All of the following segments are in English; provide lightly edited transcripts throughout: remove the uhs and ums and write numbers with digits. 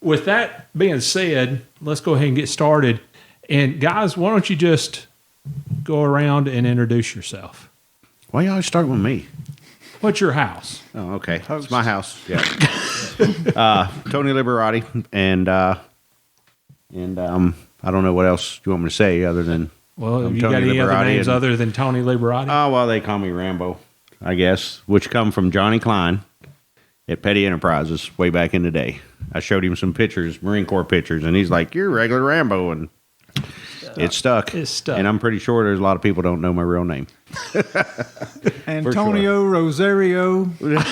with that being said, let's go ahead and get started. And guys, why don't you just go around and introduce yourself? Why you always start with me? What's your house? Oh, okay. It's my house. Yeah. Tony Liberati, and I don't know what else you want me to say other than. Well, I'm you Tony got any Liberati, other names and- other than Tony Liberati? Oh, well, they call me Rambo, I guess, which come from Johnny Klein at Petty Enterprises way back in the day. I showed him some pictures, Marine Corps pictures, and he's like, "You're regular Rambo," and it stuck. It's stuck. And I'm pretty sure there's a lot of people don't know my real name. Antonio Rosario. There was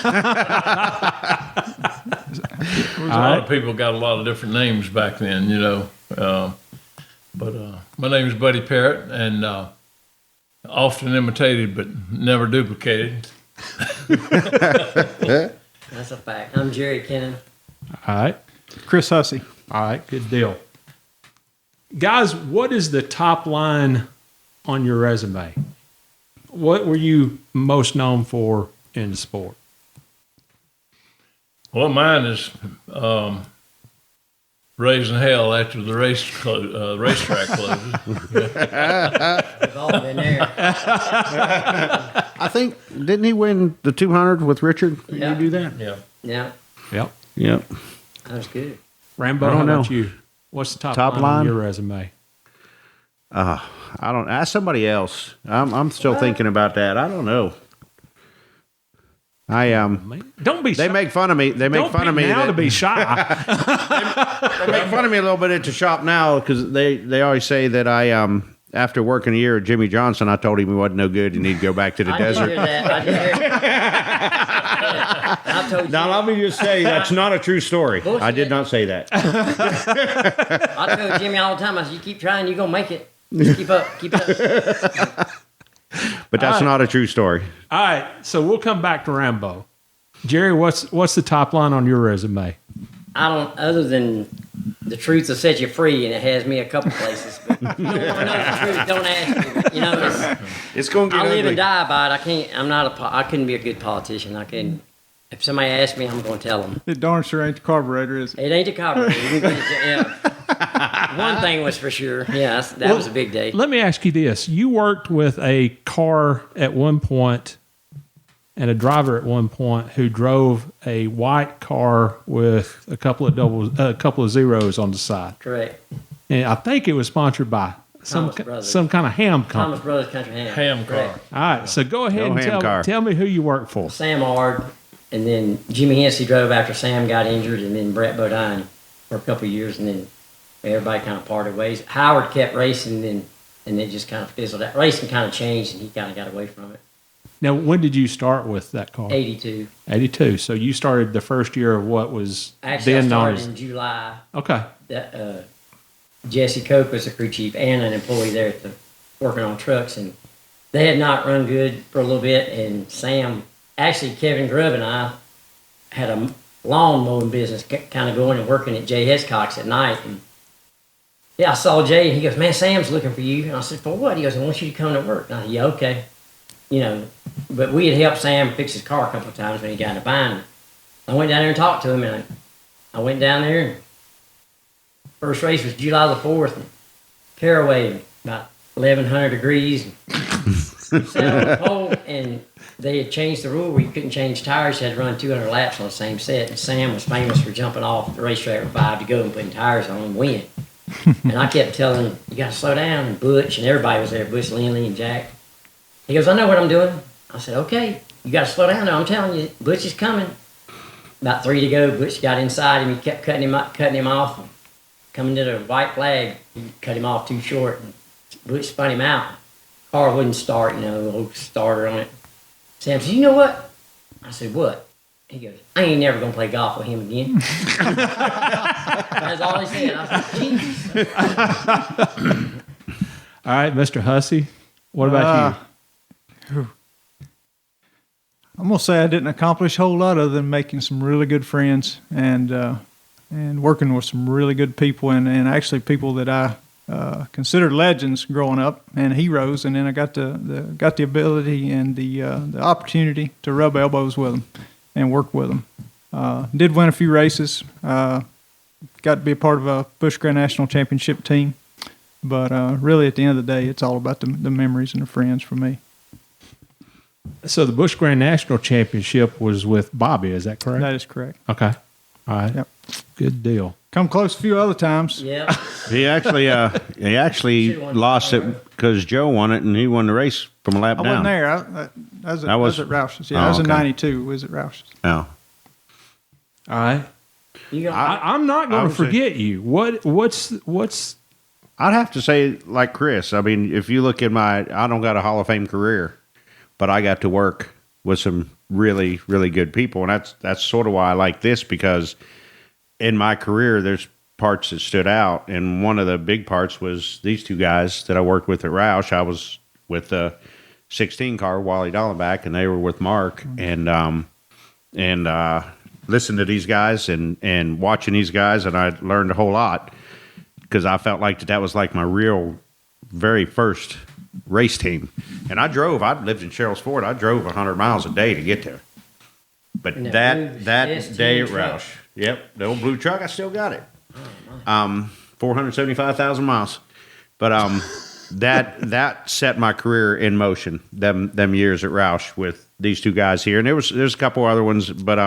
a lot of people got a lot of different names back then, you know. But my name is Buddy Parrott, and often imitated but never duplicated. That's a fact. I'm Gere, Kennon. All right. Chris Hussey. All right. Good deal. Guys, what is the top line on your resume? What were you most known for in the sport? Well, mine is raising hell after the racetrack closes. We've all been there. I think, didn't he win the 200 with Richard? Did Yeah. you do that? Yeah. Yeah, Yep. Yep. that was good. Rambo, I how don't about know. you? What's the top Top line line? on your resume? I don't. Ask somebody else. I'm still thinking about that. I don't know. Don't be They shy. make fun of me. They make Don't fun pick of me. now that- to be shy. They make fun of me a little bit at the shop now because they always say that I after working a year at Jimmy Johnson, I told him he wasn't no good and he'd go back to the I did desert. hear that. I did hear that. I told you. Now let me just say that's not a true story. Bullshit. I did not say that. I tell Jimmy all the time, I said, you keep trying, you're going to make it. Just keep up. Keep it up. But that's not a true story. All right, so we'll come back to Rambo. Gere, what's the top line on your resume? I don't, other than the truth will set you free, and it has me a couple places. But if you don't want to know the truth, don't ask me. You know, It's going to I get live ugly. and die by it. I can't, I couldn't be a good politician. I couldn't. If somebody asks me, I'm going to tell them. It darn sure ain't the carburetor, is it? It ain't a carburetor. You can get it, yeah. One thing was for sure. Yeah, that was a big day. Let me ask you this. You worked with a car at one point and a driver at one point who drove a white car with a couple of zeros on the side. Correct. And I think it was sponsored by some Thomas Brothers. kind of ham company. Thomas Brothers Country Ham. Ham car. Correct. All right, so go ahead No and ham car. tell me who you work for. Sam Ard, and then Jimmy Hensey drove after Sam got injured, and then Brett Bodine for a couple of years, and then everybody kind of parted ways. Howard kept racing, and it just kind of fizzled out. Racing kind of changed, and he kind of got away from it. Now, when did you start with that car? 82. 82. So you started the first year of what was Actually, I then known started as... in July. Okay. Jesse Koch was the crew chief and an employee there working on trucks, and they had not run good for a little bit. And Sam, actually, Kevin Grubb and I had a lawn mowing business kind of going and working at Jay Hescox at night. And yeah, I saw Jay, and he goes, "Man, Sam's looking for you." And I said, "For what?" He goes, "I want you to come to work." And I said, "Yeah, okay." You know, but we had helped Sam fix his car a couple of times when he got in a bind. I went down there and talked to him, and I went down there, and first race was July the 4th, and Caraway, about 1,100 degrees. And sat on the pole, and they had changed the rule where you couldn't change tires. You had to run 200 laps on the same set. And Sam was famous for jumping off the racetrack with 5 to go and putting tires on and win. And I kept telling him, "You got to slow down." And Butch and everybody was there, Butch Lindley and Jack. He goes, "I know what I'm doing." I said, "Okay, you got to slow down now. I'm telling you, Butch is coming." About 3 to go, Butch got inside him. He kept cutting him off. Coming to the white flag, he cut him off too short, and Butch spun him out. Car wouldn't start, the old starter on it. Sam said, "You know what?" I said, "What?" He goes, "I ain't never gonna play golf with him again." That's all he said. I said, "Jesus." All right, Mr. Hussey, what about you? I'm gonna say I didn't accomplish a whole lot other than making some really good friends and working with some really good people and actually people that I considered legends growing up and heroes. And then I got the ability and the opportunity to rub elbows with them and work with them. Did win a few races, got to be a part of a Busch Grand National Championship team. But really, at the end of the day, it's all about the memories and the friends for me. So the Busch Grand National Championship was with Bobby, is that correct? That is correct. Okay. All right. Yep. Good deal. Come close a few other times. Yeah. He actually Should've won lost the it because Joe won it, and he won the race from a lap I down. wasn't there. I was at Roush's. Yeah, I was in okay. '92. Was at Roush's. Oh. All right. You got I'm not I going to would say- forget you. What's I'd have to say, like Chris, I mean, if you look at I don't got a Hall of Fame career, but I got to work with some really, really good people. And that's sort of why I like this, because in my career, there's parts that stood out. And one of the big parts was these two guys that I worked with at Roush. I was with the 16 car, Wally Dallenbach, and they were with Mark. And listening to these guys and watching these guys, and I learned a whole lot, because I felt like that was like my real very first race team. And I lived in Sherrills Ford. I drove 100 miles a day to get there. But And that that blue day at S10 truck. Roush, yep, the old blue truck, I still got it. 475,000 miles. But that set my career in motion, them years at Roush with these two guys here. And there's a couple other ones, but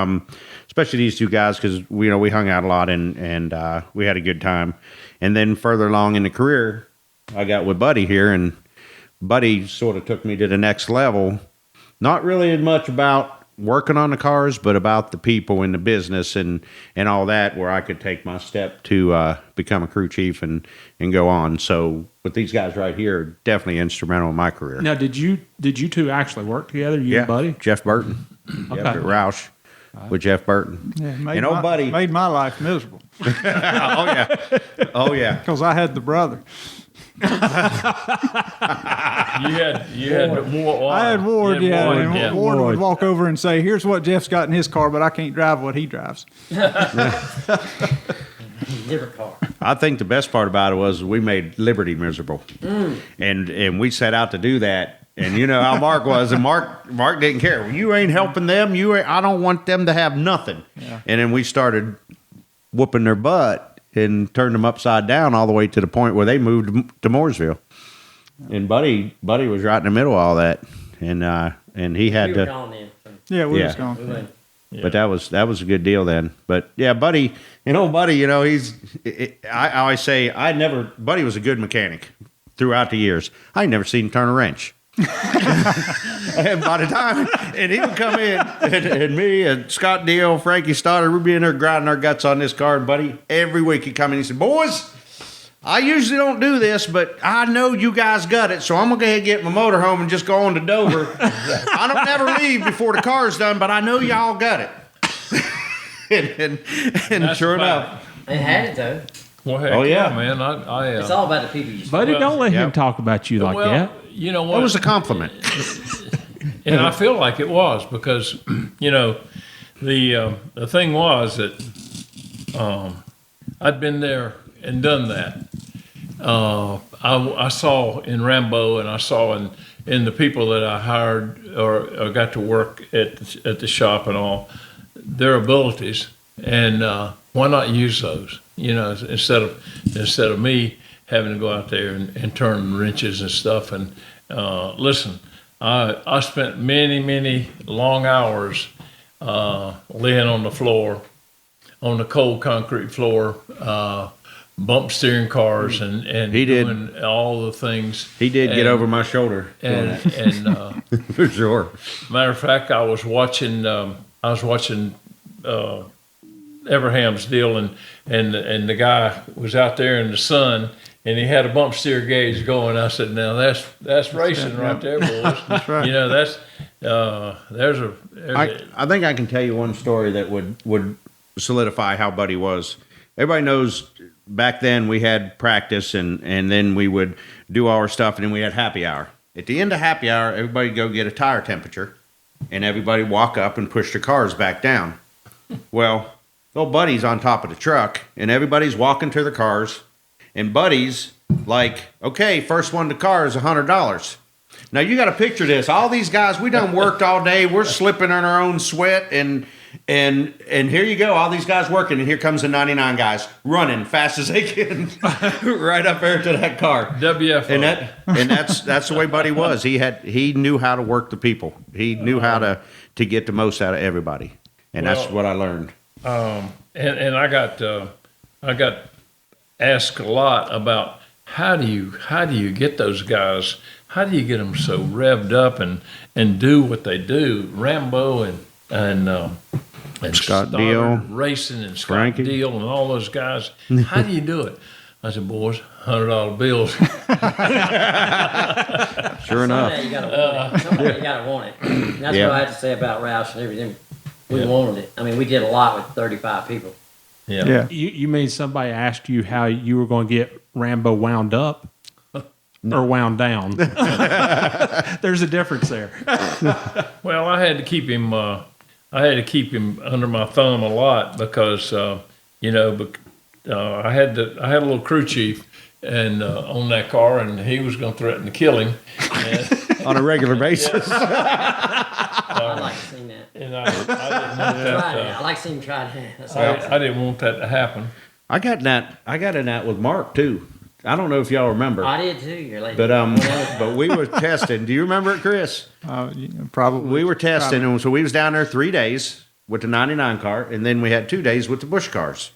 especially these two guys, because we hung out a lot and we had a good time. And then further along in the career, I got with Buddy here, and Buddy sort of took me to the next level. Not really as much about working on the cars, but about the people in the business and all that, where I could take my step to become a crew chief and go on. So with these guys right here, definitely instrumental in my career. now? Did you two actually work together? You and Buddy? Jeff Burton. Okay. Yep, at Roush with Jeff Burton. Yeah, And old Buddy. made my life miserable Oh yeah. because I had the brother. You had Ward. I had Ward, You had yeah, Ward, and yeah. Ward would Ward. walk over and say, "Here's what Jeff's got in his car, but I can't drive what he drives." different car. I think the best part about it was we made Liberty miserable, and we set out to do that. And you know how Mark was, and Mark didn't care. Well, you ain't helping them. I don't want them to have nothing. Yeah. And then we started whooping their butt and turned them upside down all the way to the point where they moved to Mooresville. And Buddy was right in the middle of all that, and he had We were to. gone then. So Yeah, we Yeah. was gone. we went. But that was a good deal then. But yeah, Buddy, Buddy, I always say Buddy was a good mechanic throughout the years. I ain't never seen him turn a wrench. And by the time, and he would come in, and me and Scott Deal, Frankie Stoddard, we'd be in there grinding our guts on this car. And Buddy, every week he'd come in and he said, "Boys, I usually don't do this, but I know you guys got it, so I'm gonna go ahead and get my motorhome and just go on to Dover. I don't never leave before the car's done, but I know y'all got it." and That's sure a fact. enough, They had it though. Well, heck Oh, yeah. man. It's all about the people you Buddy, Well, don't let him yep. talk about you like well, that. you know what? that was a compliment. And I feel like it was because, the thing was that I'd been there and done that. I saw in Rambo, and I saw in the people that I hired or got to work at the shop and all, their abilities, and why not use those? Instead of me having to go out there and turn wrenches and stuff. And listen, I spent many long hours laying on the floor, on the cold concrete floor, bump steering cars and He did. doing all the things. He did get And- over my shoulder and for sure. matter of fact, I was watching Everham's deal, and the guy was out there in the sun, and he had a bump steer gauge going. I said, "Now that's racing right there, boys." That's right. I think I can tell you one story that would solidify how Buddy was. Everybody knows back then we had practice and then we would do our stuff, and then we had happy hour. At the end of happy hour, everybody go get a tire temperature, and everybody walk up and push their cars back down. Well, old Buddy's on top of the truck, and everybody's walking to their cars, and Buddy's like, "Okay, first one to car is $100." Now you got to picture this. All these guys, we done worked all day. We're slipping in our own sweat, and And here you go, all these guys working, and here comes the 99 guys running fast as they can right up there to that car. WFO. And that's the way Buddy was. He knew how to work the people. He knew how to get the most out of everybody. And that's what I learned. And I got asked a lot about how do you get those guys? How do you get them so revved up and do what they do? Rambo and Scott Stoddard Deal, racing and Scott Frankie. Deal and all those guys. How do you do it? I said, boys, $100 bills. Sure enough. Someday you gotta want it. Someday you gotta want it. And that's Yeah. what I had to say about Roush and everything. We wanted it. I mean, we did a lot with 35 people. Yeah. You mean somebody asked you how you were going to get Rambo wound up or wound down? There's a difference there. Well, I had to keep him. I had to keep him under my thumb a lot because I had a little crew chief and on that car, and he was going to threaten to kill him. And, On a regular basis. I'd like to see that. and I didn't want Try that. that. I like to see him try that. That's awesome. I didn't want that to happen. I got in that with Mark too. I don't know if y'all remember. I did too. You're like, But we were testing. Do you remember it, Chris? Probably. We were testing, and so we was down there 3 days with the 99 car, and then we had 2 days with the Busch cars.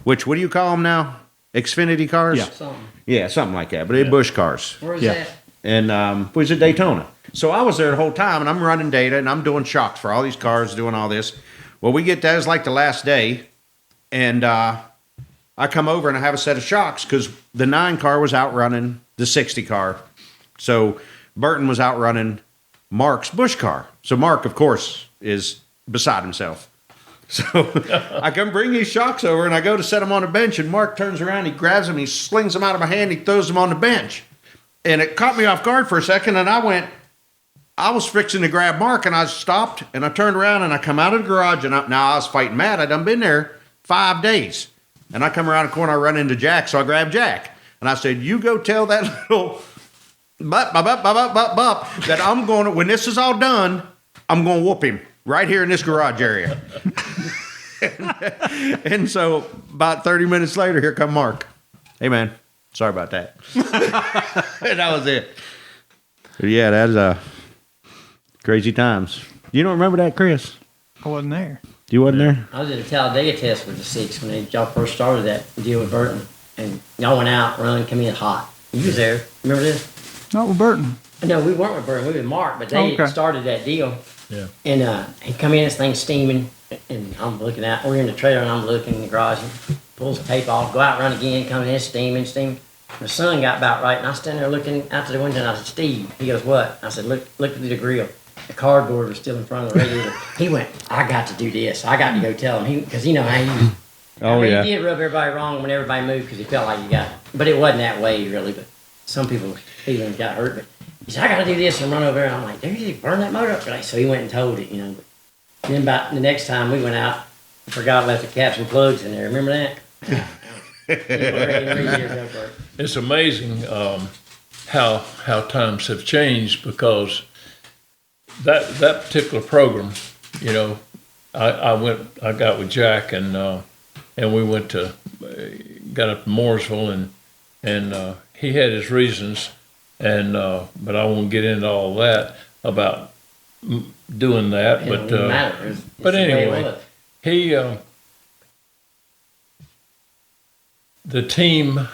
Which, what do you call them now? Xfinity cars? Yeah. something. Yeah, something like that. But they're Busch cars. Where's Yeah. that? And we was at Daytona. So I was there the whole time, and I'm running data, and I'm doing shocks for all these cars, doing all this. Well, we get that. It was like the last day, and I come over and I have a set of shocks because the 9 car was outrunning the 60 car. So Burton was outrunning Mark's Busch car. So Mark, of course, is beside himself. So I come bring these shocks over and I go to set them on the bench, and Mark turns around, he grabs them, he slings them out of my hand, he throws them on the bench. And it caught me off guard for a second, and I was fixing to grab Mark, and I stopped, and I turned around, and I come out of the garage, and now I was fighting mad. I done been there 5 days. And I come around the corner, I run into Jack, so I grab Jack. And I said, you go tell that little bup that I'm going to, when this is all done, I'm going to whoop him right here in this garage area. and so about 30 minutes later, here come Mark. Hey, man, sorry about that. And that was it. But yeah, that's crazy times. You don't remember that, Chris? I wasn't there. You wasn't there? I was at the Talladega Test with the 6 when y'all first started that deal with Burton. And y'all went out, run, come in hot. You was there. Remember this? Not with Burton. No, we weren't with Burton. We were with Mark, but they Okay. started that deal. Yeah. And he come in, this thing steaming, and I'm looking out. We're in the trailer, and I'm looking in the garage. And pulls the tape off, go out, run again, come in, steaming. The sun got about right, and I stand there looking out to the window, and I said, Steve. He goes, what? I said, look through the grill. The cardboard was still in front of the radiator. He went, I got to do this. I got to go tell him. Because you know how he Oh, yeah. He did rub everybody wrong when everybody moved because he felt like you got it. But it wasn't that way, really. But some people's feelings got hurt. But he said, I got to do this and run over there. And I'm like, dude, you burn that motor up today. So he went and told it, you know. But then about the next time we went out, I forgot left the caps and plugs in there. Remember that? It's amazing how times have changed because that particular program, you know, I got with Jack and we went to got up to Mooresville and he had his reasons and but I won't get into all that about doing that. It don't even matter. It's but the way it anyway, was. he the team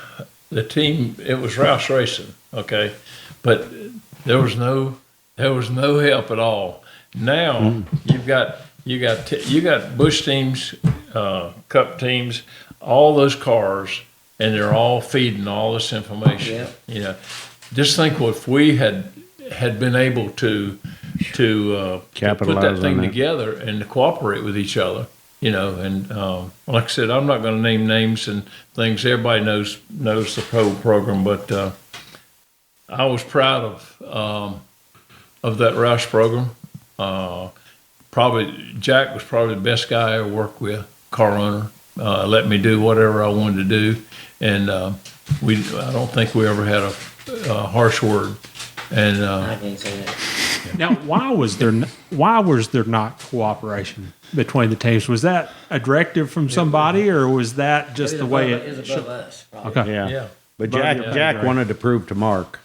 it was Rouse Racing, okay, but there was no help at all. Now you got Busch teams, Cup teams, all those cars, and they're all feeding all this information. Yeah. You know, just think if we had been able to put Capitalize that on thing that. together and to cooperate with each other. You know, and like I said, I'm not going to name names and things. Everybody knows the program, but I was proud of that Roush program. Probably Jack was probably the best guy I ever worked with. Car owner, let me do whatever I wanted to do, and I don't think we ever had a harsh word. And I can't say that. Now, why was there not cooperation? between the teams. Was that a directive from somebody, or was that just the way it was above us. Probably. Okay. Yeah. Yeah. But Above your Jack pay wanted to prove to Mark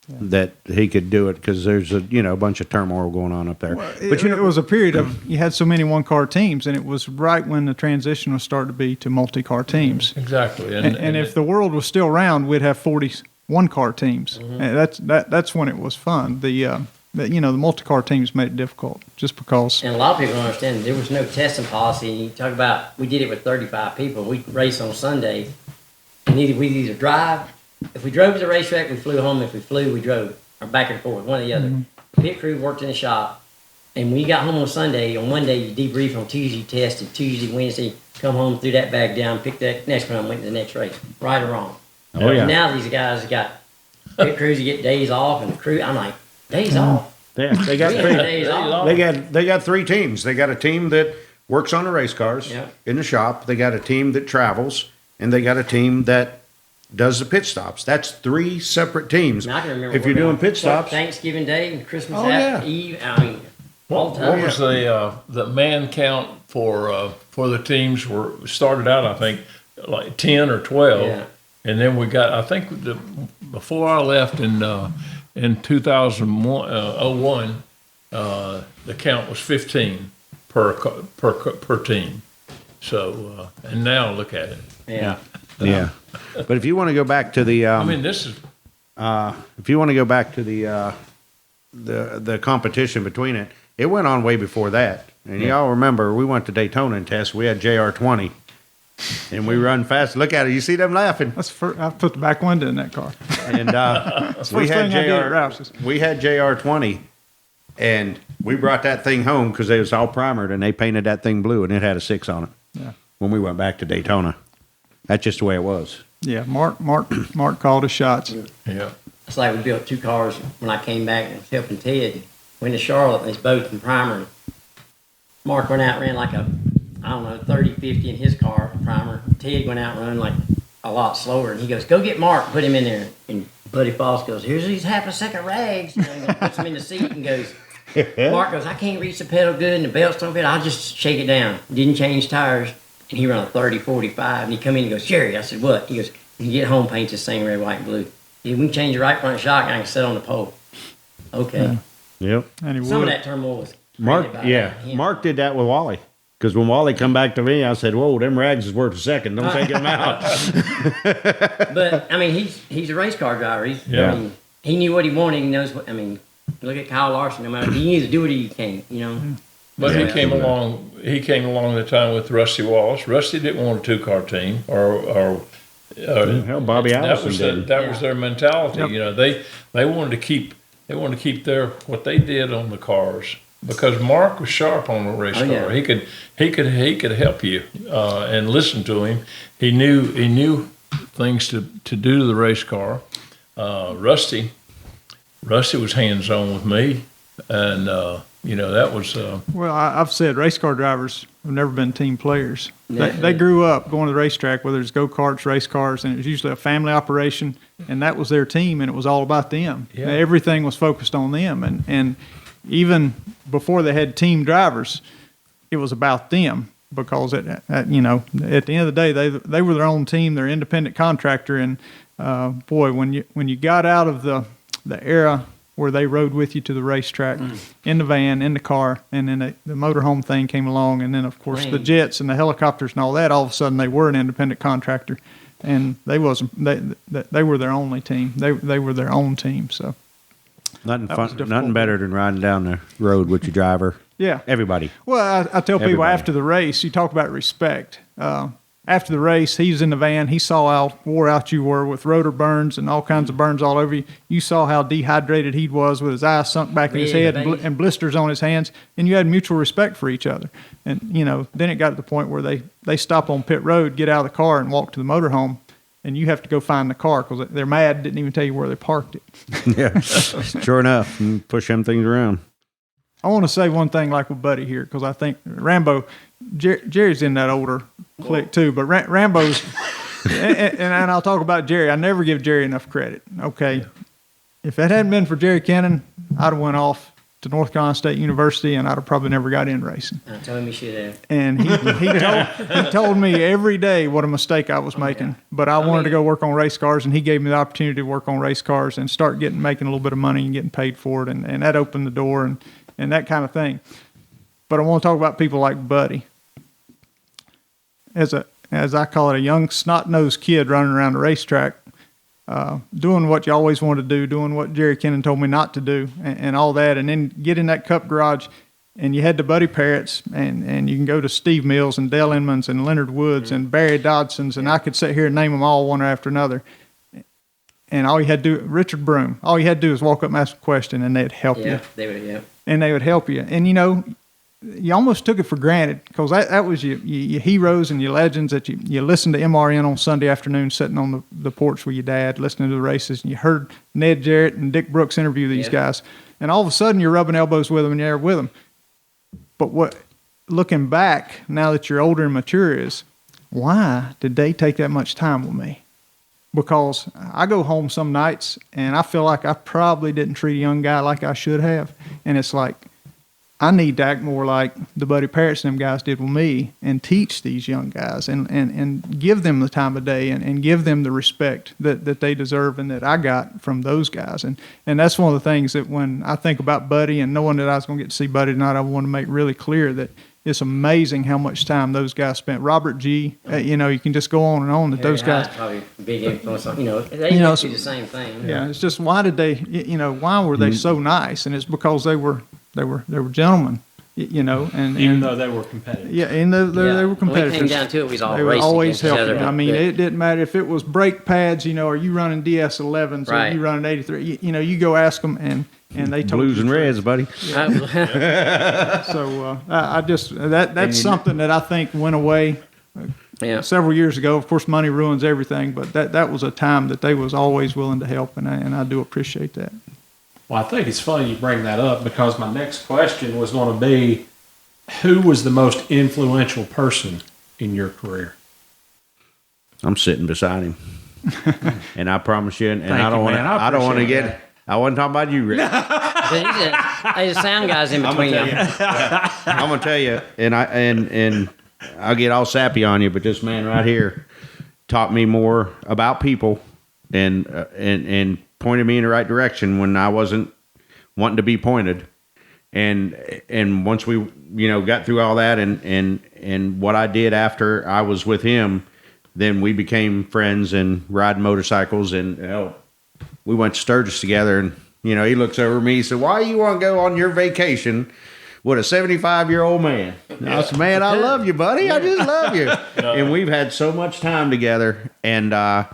that he could do it because there's a bunch of turmoil going on up there. But it was a period of you had so many one-car teams, and it was right when the transition was starting to be to multi-car teams. Exactly. And if the world was still around, we'd have 40 one-car teams. And that's when it was fun. The multi-car teams made it difficult just because. And a lot of people don't understand there was no testing policy. You talk about we did it with 35 people. We race on Sunday, and we'd either drive. If we drove to the racetrack, we flew home. If we flew, we drove, or back and forth, one or the other. Pit crew worked in the shop, and when you got home on Sunday, on Monday you debrief on Tuesday, tested Tuesday, Wednesday, come home, threw that bag down, picked that next one, went to the next race, right or wrong. Oh, yeah. And now these guys have got pit crews that get days off, and the crew. I'm like, days off. Yeah, they got We three. had days off. They got three teams. They got a team that works on the race cars in the shop. They got a team that travels, and they got a team that does the pit stops. That's three separate teams. Now, I can remember If you're doing pit stops, Thanksgiving Day and Christmas Oh, Eve. I mean, all the What time. was the man count for the teams started out, I think, like 10 or 12. Yeah. And then we got, I think, before I left in 2001, the count was 15 per team. So, and now look at it. Yeah. yeah. But if you want to go back to the, I mean, this is if you want to go back to the competition between it, it went on way before that. And y'all remember we went to Daytona and test. We had JR20, and we run fast. Look at it. You see them laughing. I put the back window in that car. And we had thing I did at Rouse's. We had JR20, and we brought that thing home because it was all primered, and they painted that thing blue, and it had a 6 on it. Yeah. When we went back to Daytona, that's just the way it was. Yeah, Mark called his shots. yeah. It's like we built 2 cars when I came back and was helping Ted. Went to Charlotte and it's both in primer. Mark went out and ran like a, 30, 50 in his car, primer. Ted went out and ran like a lot slower. And he goes, go get Mark, put him in there. And Buddy Foss goes, here's these half a second rags. And puts him in the seat and goes, Mark goes, I can't reach the pedal good and the belts don't fit. I'll just shake it down. Didn't change tires. And he ran a 30, 45. And he come in and goes, Jerry. I said, what? He goes, you get home, paint this thing red, white, and blue. We can change the right front shock and I can sit on the pole. Okay. Yep. And he Some would. of that turmoil was Mark, created by him. Mark did that with Wally. Because when Wally come back to me, I said, "Whoa, them rags is worth a second. Don't take them out." But I mean, he's a race car driver. Yeah. I mean, he knew what he wanted. He knows what. I mean, look at Kyle Larson. No matter, he either do it or you can't. You know. But he came along. He came along the time with Rusty Wallace. Rusty didn't want a 2-car team, or Hell, Bobby Allison did. That was their mentality. Yep. You know, they wanted to keep their what they did on the cars because Mark was sharp on the race car. yeah. He could help you and listen to him. He knew things to do to the race car. Rusty was hands on with me, and that was. Well, I've said race car drivers have never been team players. Yeah. They grew up going to the racetrack, whether it's go-karts, race cars, and it was usually a family operation, and that was their team, and it was all about them. Yeah. Everything was focused on them, and even before they had team drivers, it was about them because at the end of the day, they were their own team, their independent contractor, and boy, when you got out of the era where they rode with you to the racetrack in the van, in the car, and then the motorhome thing came along, and then of course the jets and the helicopters and all that. All of a sudden, they were an independent contractor, and they were their only team. They were their own team. So Nothing That was fun, difficult. nothing better than riding down the road with your driver. yeah. Everybody. Well, I tell people Everybody. after the race, you talk about respect. After the race, he's in the van. He saw how wore out you were with rotor burns and all kinds of burns all over you. You saw how dehydrated he was with his eyes sunk back in his Yeah, head baby. and blisters on his hands. And you had mutual respect for each other. And, then it got to the point where they stop on pit road, get out of the car, and walk to the motorhome. And you have to go find the car because they're mad, didn't even tell you where they parked it. Yeah. Sure enough. And push them things around. I want to say one thing like with Buddy here because I think Rambo, Jerry's in that older clique too, but Rambo's, and I'll talk about Jerry. I never give Jerry enough credit. Okay. If it hadn't been for Jerry Kennon, I'd have went off to North Carolina State University, and I'd have probably never got in racing. I told him you should have. And he told me every day what a mistake I was making. But I wanted to go work on race cars, and he gave me the opportunity to work on race cars and start making a little bit of money and getting paid for it, and that opened the door and that kind of thing. But I want to talk about people like Buddy. As I call it, a young snot-nosed kid running around the racetrack, doing what you always wanted to do, doing what Jerry Kennon told me not to do, and all that, and then get in that Cup garage, and you head to Buddy Parrott's, and you can go to Steve Mills and Dale Inman's and Leonard Woods and Barry Dodson's, and I could sit here and name them all one after another. And all you had to do, Richard Broom, all you had to do is walk up and ask a question, and they'd help you. They would, yeah. And they would help you. And, you almost took it for granted, because that was your heroes and your legends that you listened to MRN on Sunday afternoon sitting on the porch with your dad listening to the races, and you heard Ned Jarrett and Dick Brooks interview these guys, and all of a sudden you're rubbing elbows with them and you're there with them. But looking back now that you're older and mature, is why did they take that much time with me? Because I go home some nights and I feel like I probably didn't treat a young guy like I should have, and it's like, I need to act more like the Buddy Parrotts and them guys did with me, and teach these young guys and give them the time of day and give them the respect that they deserve and that I got from those guys. And that's one of the things that when I think about Buddy and knowing that I was going to get to see Buddy tonight, I want to make really clear that it's amazing how much time those guys spent. Robert G., you can just go on and on that those guys. Probably a big influence on, they do the same thing. Yeah, it's just why did they, why were they so nice? And it's because they were gentlemen, and even though they were competitive. Yeah, and they were competitors. When it came down to it, we was all they would racing always against each help you. other. I mean, it didn't matter if it was brake pads. Are you running DS11s or Right. are you running 83? You go ask them, and they told Blues you and the reds, buddy. So I just that's something that I think went away Yeah. several years ago. Of course, money ruins everything, but that was a time that they was always willing to help, and I do appreciate that. Well, I think it's funny you bring that up, because my next question was going to be, who was the most influential person in your career? I'm sitting beside him, and I promise you, and Thank I don't you, want to. man. I I don't want to appreciate get. that. I wasn't talking about you, Rick. There's sound guys in between them. I'm gonna tell you, and I'll get all sappy on you, but this man right here taught me more about people, and pointed me in the right direction when I wasn't wanting to be pointed. And once we got through all that and what I did after I was with him, then we became friends and riding motorcycles, and we went to Sturgis together, and he looks over at me, he said, "Why you want to go on your vacation with a 75-year-old man?" And I said, "Man, I love you, buddy. I just love you." And we've had so much time together, and I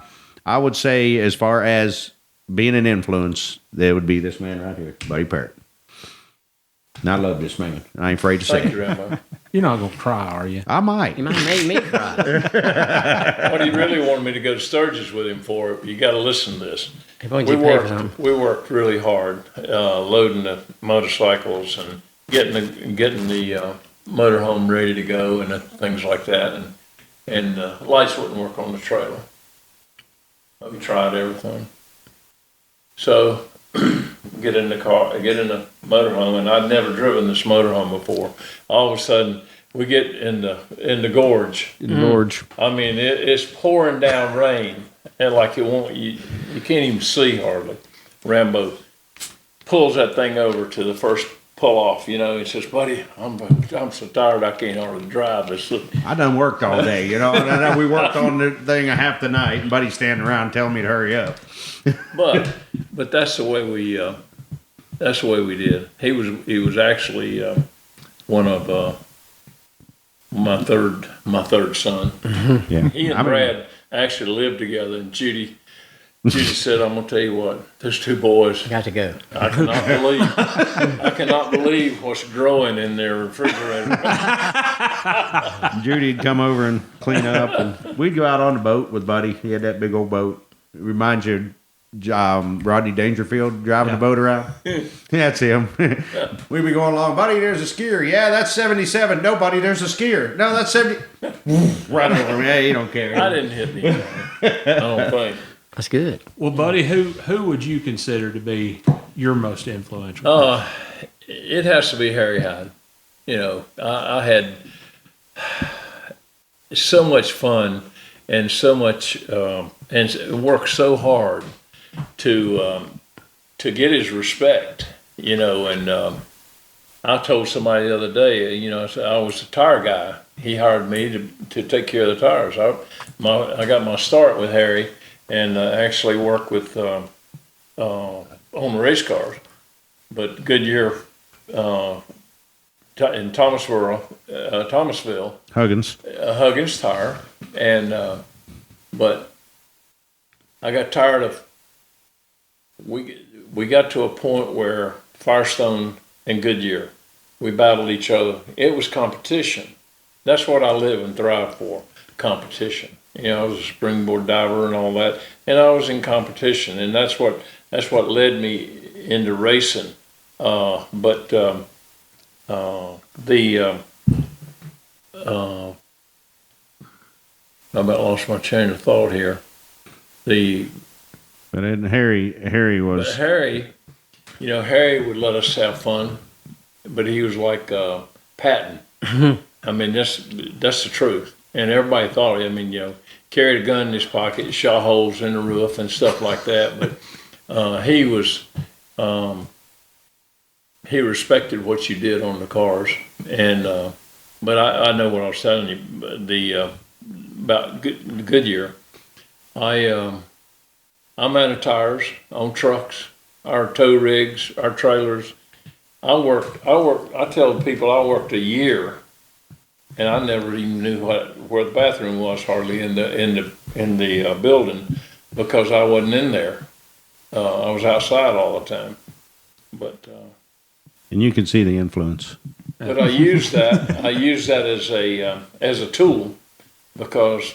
would say, as far as being an influence, there would be this man right here, Buddy Parrott. And I love this man. I ain't afraid to say Thank you, it. Rambo. You're not going to cry, are you? I might. You might have made me cry. What he really wanted me to go to Sturgis with him for, you got to listen to this. We We worked really hard, loading the motorcycles and getting the motorhome ready to go and things like that. And lights wouldn't work on the trailer. We tried everything. So get in the motorhome, and I'd never driven this motorhome before. All of a sudden, we get in the gorge. George. I mean, it's pouring down rain, and like you can't even see hardly. Rambo pulls that thing over to the first pull off. He says, "Buddy, I'm so tired I can't hardly drive this." I done worked all day, and we worked on the thing half the night, and Buddy's standing around telling me to hurry up. But that's the way we did. He was actually one of my third son. Yeah. He and Brad actually lived together, and Judy said, "I'm gonna tell you what, there's two boys. Got to go. I cannot believe what's growing in their refrigerator." Judy'd come over and clean up, and we'd go out on the boat with Buddy. He had that big old boat. It reminds you of Rodney Dangerfield driving the boat around. That's him. We'd be going along, "Buddy, there's a skier." "Yeah, that's 77. No, Buddy, there's a skier." "No, that's 70. Right over me. Hey, you don't care. I didn't hit him. I don't think. That's good. Well, buddy, who would you consider to be your most influential? it has to be Harry Hyde. You know, I had so much fun and so much and worked so hard to get his respect. You know, and I told somebody the other day, you know, I was a tire guy. He hired me to take care of the tires. I got my start with Harry, and actually worked with on the race cars. But Goodyear in Thomasville, Huggins tire, and but I got tired of. We got to a point where Firestone and Goodyear, we battled each other. It was competition. That's what I live and thrive for, competition. You know, I was a springboard diver and all that, and I was in competition, and that's what led me into racing. I about lost my chain of thought here. But then Harry was. But Harry, you know, Harry would let us have fun, but he was like Patton. I mean, that's the truth. And everybody thought, I mean, you know, carried a gun in his pocket, shot holes in the roof and stuff like that. But he respected what you did on the cars. And but I know what I was telling you about Goodyear. I'm out of tires on trucks, our tow rigs, our trailers. I tell people I worked a year, and I never even knew where the bathroom was hardly in the building, because I wasn't in there. I was outside all the time. But and you can see the influence. But I use that as a tool, because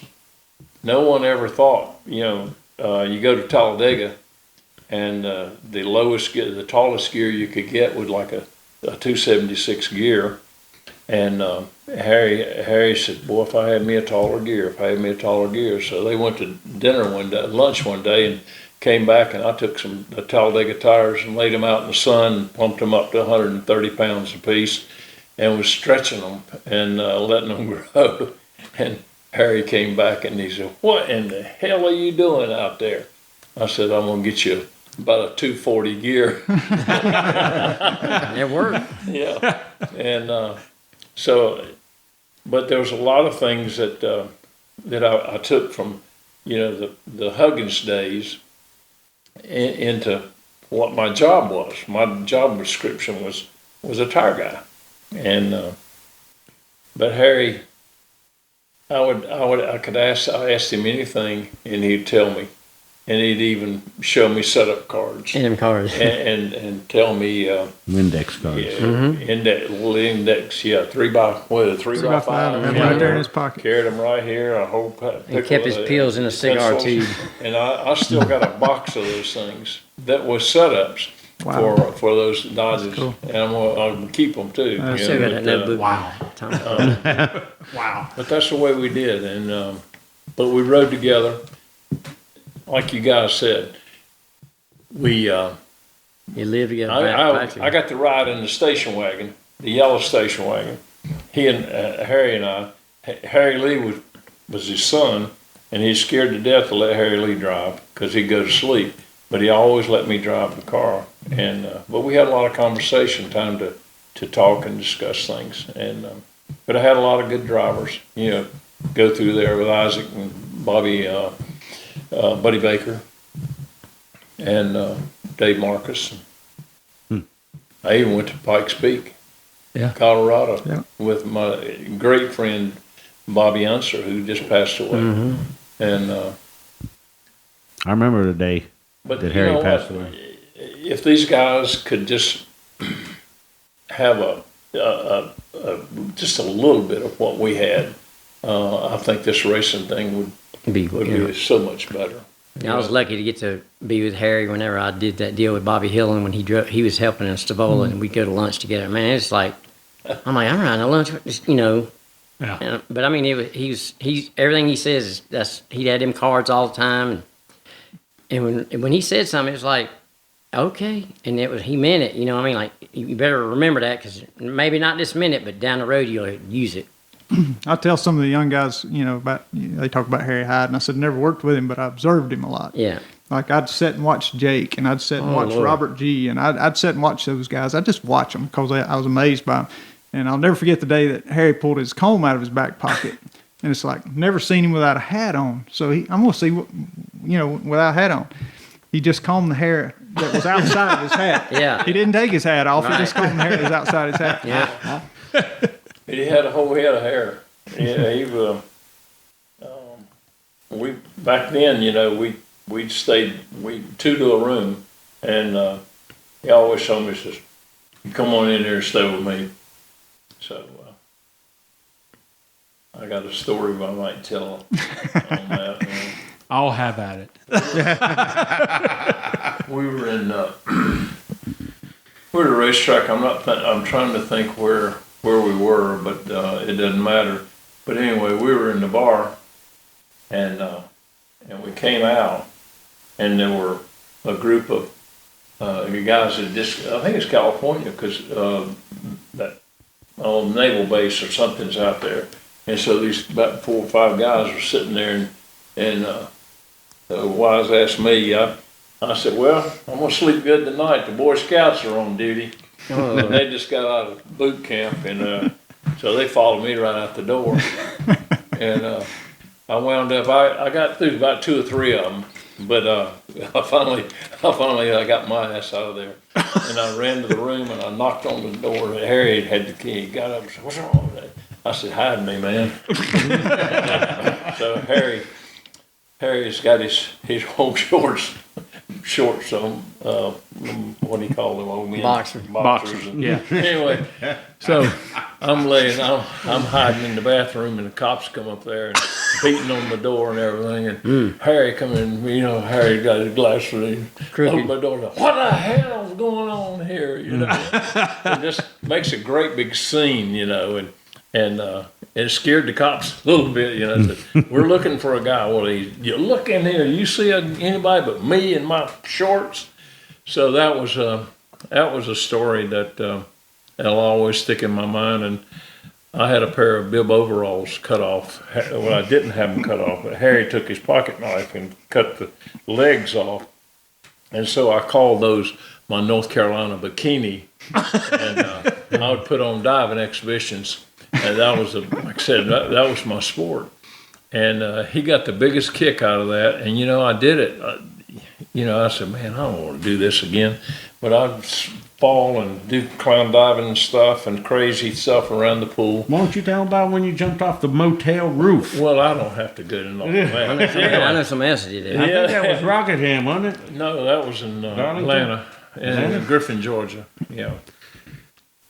no one ever thought, you know. You go to Talladega, and the tallest gear you could get was like a 276 gear. And Harry said, "Boy, if I had me a taller gear, So they went to lunch one day, and came back, and I took the Talladega tires and laid them out in the sun, and pumped them up to 130 pounds apiece, and was stretching them and letting them grow. And Harry came back and he said, "What in the hell are you doing out there?" I said, "I'm going to get you about a 240 gear." It worked. Yeah. And but there was a lot of things that I took from, you know, the Huggins days into what my job was. My job description was a tire guy. And but Harry, I asked him anything, and he'd tell me, and he'd even show me setup cards and cards, and tell me index cards. Yeah, index, yeah, 3x5. Right there in his pocket. Carried them right here. A whole and kept his pills in a cigar tube. And I still got a box of those things that was setups. Wow. For those Dodges, cool. And I'll keep them too. I still got that notebook. Wow. Wow. But that's the way we did, and but we rode together, like you guys said. We you lived together. I got to ride in the station wagon, the yellow station wagon. He and Harry and I. Harry Lee was his son, and he's scared to death to let Harry Lee drive because he'd go to sleep. But he always let me drive the car, and but we had a lot of conversation, time to talk and discuss things. And but I had a lot of good drivers, you know, go through there with Isaac and Buddy Baker, and Dave Marcus. I even went to Pikes Peak, Colorado, with my great friend Bobby Unser, who just passed away. Mm-hmm. And I remember the day. But that Harry passed away. If these guys could just have just a little bit of what we had, I think this racing thing would be so much better. I was lucky to get to be with Harry whenever I did that deal with Bobby Hillen when he was helping in Stavola, and we'd go to lunch together. Man, it's like I'm riding to lunch, you know. Yeah. But I mean, he's everything he says he had them cards all the time. And when he said something, it was like, okay. And he meant it, you know what I mean? Like, you better remember that, because maybe not this minute, but down the road you'll use it. I tell some of the young guys, they talk about Harry Hyde, and I said, never worked with him, but I observed him a lot. Yeah. Like I'd sit and watch Jake, and I'd sit and watch Lord. Robert G, and I'd sit and watch those guys. I'd just watch them because I was amazed by them. And I'll never forget the day that Harry pulled his comb out of his back pocket. And it's like, never seen him without a hat on. So I'm going to see, without a hat on. He just combed the hair that was outside of his hat. Yeah. He didn't take his hat off. Right. He just combed the hair that was outside his hat. Yeah. He had a whole head of hair. Yeah, he was. We back then, we'd two to a room, and he always told me, he says, "You come on in there and stay with me." So I got a story I might tell on that. I'll have at it. We were in we're at a racetrack. I'm trying to think where we were, but it doesn't matter. But anyway, we were in the bar, and we came out, and there were a group of guys that I think it's California, because that naval base or something's out there, and so these about 4 or 5 guys were sitting there, and the wise asked me, I said, "Well, I'm gonna sleep good tonight. The Boy Scouts are on duty." And they just got out of boot camp, and so they followed me right out the door. And I wound up, I got through about 2 or 3 of them, but I finally got my ass out of there. And I ran to the room and I knocked on the door, and Harry had the key. He got up and said, "What's wrong with that?" I said, "Hide me, man." So Harry's got his home shorts on, what do you call them, old men? Boxers. And, Yeah. Anyway, so I'm hiding in the bathroom, and the cops come up there and beating on the door and everything. And Harry come in, Harry got his glasses, opened my door, and said, "What the hell's going on here?" It just makes a great big scene, and it scared the cops a little bit, that we're looking for a guy. Well, you look in here, you see anybody but me in my shorts. So that was a story that'll always stick in my mind. And I had a pair of bib overalls cut off. Well, I didn't have them cut off, but Harry took his pocket knife and cut the legs off. And so I called those my North Carolina bikini, and I would put on diving exhibitions. And that was, like I said, that was my sport. And he got the biggest kick out of that. And, I did it. I said, "Man, I don't want to do this again." But I'd fall and do clown diving and stuff and crazy stuff around the pool. Why don't you tell them about when you jumped off the motel roof? Well, I don't have to go into all that. I know some else that did I that. think that was Rockingham, wasn't it? No, that was in Darlington? Atlanta, in Griffin, Georgia. Yeah.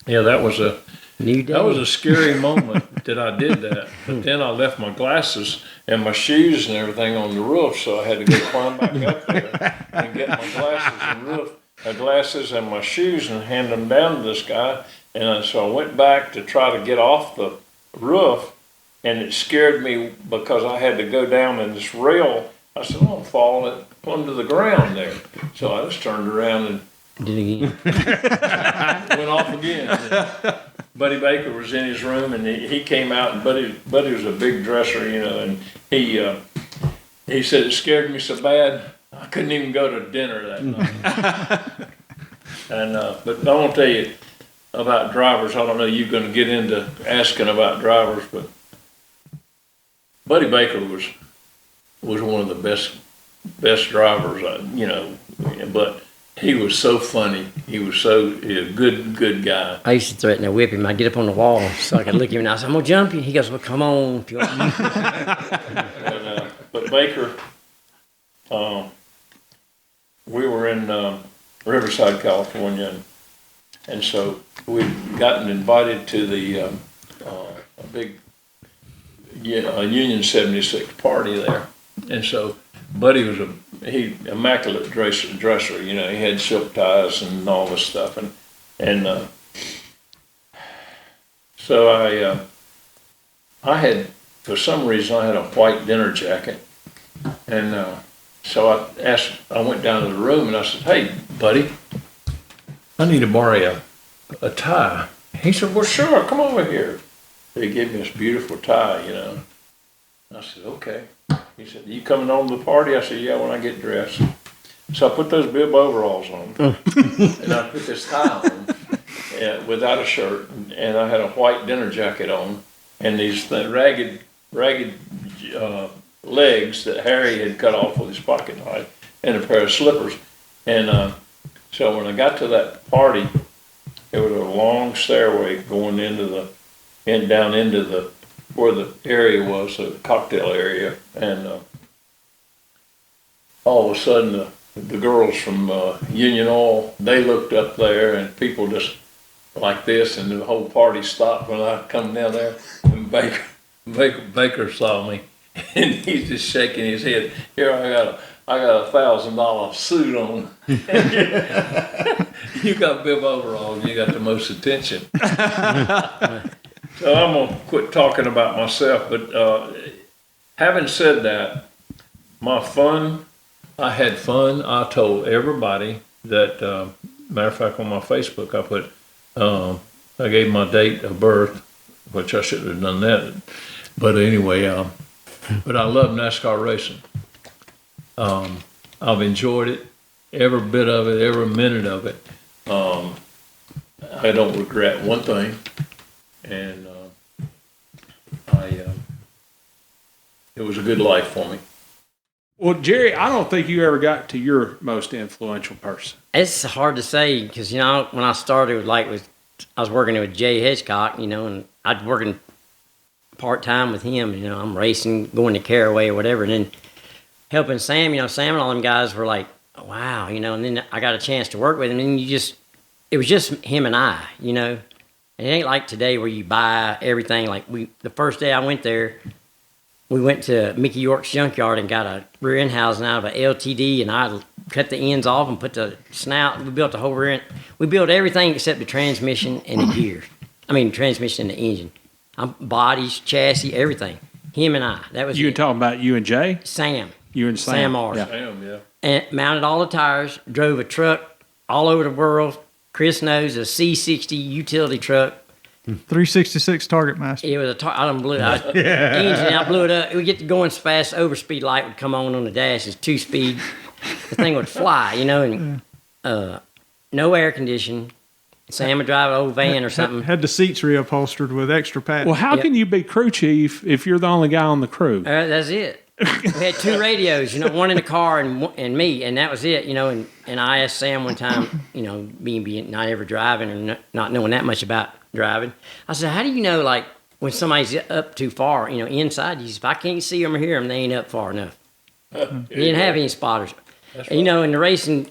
Yeah, that was a New day. That was a scary moment that I did that. But then I left my glasses and my shoes and everything on the roof, so I had to go climb back up there and get my glasses and my shoes and hand them down to this guy. And so I went back to try to get off the roof, and it scared me because I had to go down in this rail. I said, "I'm falling onto the ground there." So I just turned around and did it again. went off again. And Buddy Baker was in his room, and he came out, and Buddy was a big dresser, and he said it scared me so bad I couldn't even go to dinner that night. And but I won't tell you about drivers. I don't know you're going to get into asking about drivers, but Buddy Baker was one of the best drivers, but he was so funny. He was a good guy. I used to threaten to whip him. I'd get up on the wall so I could look at him, and I said, "I'm going to jump you." He goes, "Well, come on." If you want. But Baker, we were in Riverside, California, and so we'd gotten invited to the a big Union 76 party there. And so Buddy was immaculate dresser, he had silk ties and all this stuff. And so I had, for some reason, I had a white dinner jacket. And so I went down to the room and I said, "Hey, buddy, I need to borrow a tie. He said, well, sure, come over here. They gave me this beautiful tie, you know. I said, okay. He said, you coming on to the party? I said, yeah, when I get dressed. So I put those bib overalls on, and I put this tie on without a shirt, and I had a white dinner jacket on, and these ragged legs that Harry had cut off with his pocket knife, and a pair of slippers. And so when I got to that party, there was a long stairway going down into where the area was, the cocktail area, and all of a sudden the girls from Union Oil, they looked up there, and people just like this, and the whole party stopped when I come down there, and Baker saw me, and he's just shaking his head. Here, I got a $1,000 suit on. You got bib overalls, you got the most attention. So I'm gonna quit talking about myself, but having said that, I had fun. I told everybody that, matter of fact, on my Facebook, I put, I gave my date of birth, which I shouldn't have done that. But anyway, but I love NASCAR racing. I've enjoyed it, every bit of it, every minute of it. I don't regret one thing, and it was a good life for me. Well, Jerry, I don't think you ever got to your most influential person. It's hard to say because, you know, when I started, I was working with Jay Hitchcock, you know, and I'd working part-time with him, you know, I'm racing, going to Caraway or whatever, and then helping Sam, you know, Sam and all them guys were like, wow, you know, and then I got a chance to work with him, and it was just him and I, you know. It ain't like today where you buy everything. Like the first day I went there, we went to Mickey York's junkyard and got a rear end housing out of an LTD, and I cut the ends off and put the snout. We built the whole rear end. We built everything except the transmission and the gear. I mean, transmission and the engine. Bodies, chassis, everything. Him and I. That was You it. talking about you and Jay? Sam. You and Sam. Sam Mars. Yeah. Damn, yeah. And mounted all the tires, drove a truck all over the world. Chris knows, a C60 utility truck. 366 Target Master. It was I done blew it out. Engine, I blew it up. It would get going so fast, overspeed light would come on the dash. It's 2-speed. The thing would fly, you know, and no air conditioning. Sam would drive an old van or something. Had the seats reupholstered with extra padding. Well, how can you be crew chief if you're the only guy on the crew? That's it. We had 2 radios, you know, one in the car and me, and that was it, you know. And I asked Sam one time, you know, being not ever driving or not knowing that much about driving, I said, how do you know, like, when somebody's up too far, you know, inside? He said, if I can't see them or hear them, they ain't up far enough. He didn't have any spotters. That's And, you know, in the racing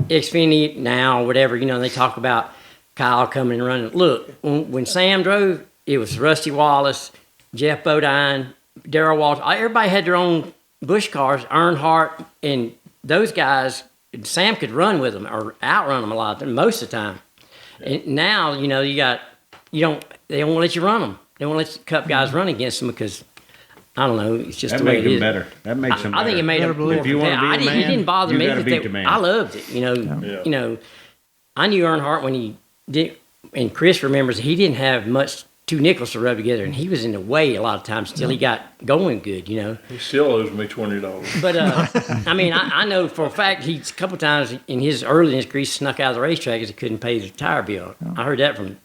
Xfinity now, whatever, you know, they talk about Kyle coming and running. Look, when Sam drove, it was Rusty Wallace, Jeff Bodine, Darrell Walsh. Everybody had their own Busch cars, Earnhardt, and those guys, Sam could run with them or outrun them a lot, most of the time. And now, you know, they won't let you run them. They won't let the Cup guys run against them because, I don't know, it's just That the way makes it them is. better. That makes them better. I think it made them more If you want to be a competitive. man, It didn't bother you me. gotta But beat the man. I loved it, you know. Yeah. You know, I knew Earnhardt when he did, and Chris remembers he didn't have much 2 nickels to rub together, and he was in the way a lot of times until he got going good, you know. He still owes me $20. But I mean, I know for a fact he's a couple times in his early in his career snuck out of the racetrack because he couldn't pay the tire bill. I heard that from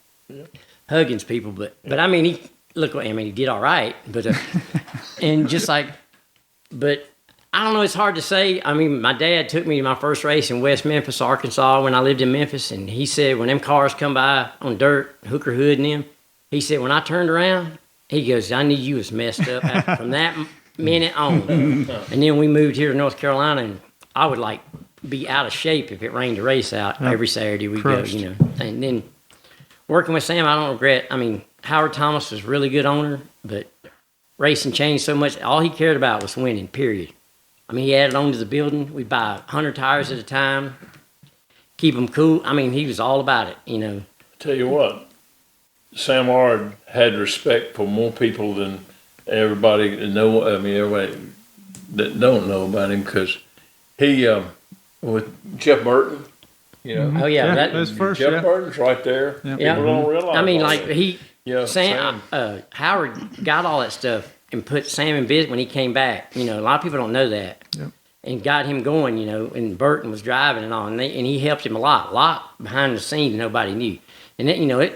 Huggins people, but I mean, he did all right, but and just like, but I don't know, it's hard to say. I mean, my dad took me to my first race in West Memphis, Arkansas, when I lived in Memphis, and he said when them cars come by on dirt, Hooker Hood and them, he said when I turned around, he goes, I knew you was messed up from that minute on. And then we moved here to North Carolina, and I would like be out of shape if it rained a race out every Saturday we Crushed. go, you know. And then working with Sam, I don't regret. I mean, Howard Thomas was a really good owner, but racing changed so much. All he cared about was winning, period. I mean, he added on to the building. We'd buy 100 tires at a time, keep them cool. I mean, he was all about it, you know. Tell you what, Sam Ard had respect for more people than everybody everybody that don't know about him, because he, with Jeff Burton, You know, Oh yeah, that's first. Jeff Yeah. Burton's right there. Yeah. People don't realize. I mean, all like that. Yeah, Sam, Howard got all that stuff and put Sam in business when he came back. You know, a lot of people don't know that. Yep. And got him going, you know, and Burton was driving and all, and he helped him a lot behind the scenes nobody knew. And then, you know,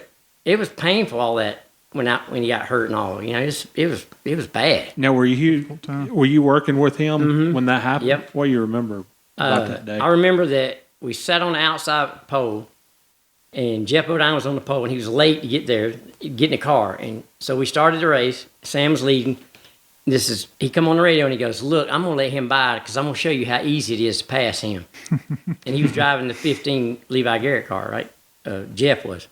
it was painful all that when he got hurt and all. You know, it was bad. Now, were you working with him when that happened? Yep. What do you remember about that day? I remember that we sat on the outside pole, and Jeff Bodine was on the pole, and he was late to get there, get in the car. And so we started the race. Sam was leading. He come on the radio and he goes, "Look, I'm going to let him by because I'm going to show you how easy it is to pass him." And he was driving the 15 Levi Garrett car, right? Jeff was.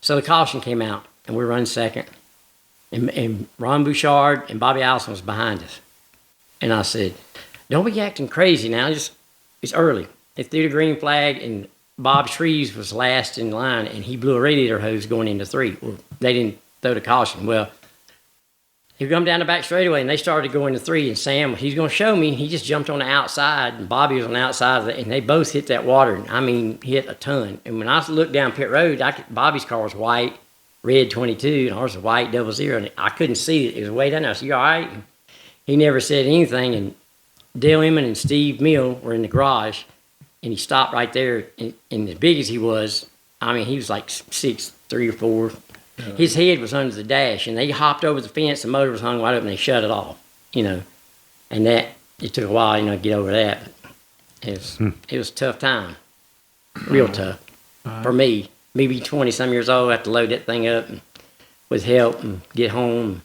So the caution came out, and we were running second. And Ron Bouchard and Bobby Allison was behind us. And I said, "Don't be acting crazy now. It's early." They threw the green flag, and Bob Shreves was last in line, and he blew a radiator hose going into 3. Well, they didn't throw the caution. Well, he come down the back straightaway, and they started going to 3. And Sam, he's going to show me. He just jumped on the outside, and Bobby was on the outside of it, and they both hit that water. I mean, hit a ton. And when I looked down pit road, Bobby's car was white, red 22, and ours was white 00. And I couldn't see it. It was way down there. I said, "You all right?" And he never said anything. And Dale Emmon and Steve Mill were in the garage, and he stopped right there. And as big as he was, I mean, he was like 6'3" or 4". His head was under the dash, and they hopped over the fence. The motor was hung wide open. They shut it off, you know. And it took a while, you know, to get over that. But it was a tough time, real tough for me. Maybe 20-some years old, I have to load that thing up and, with help and get home.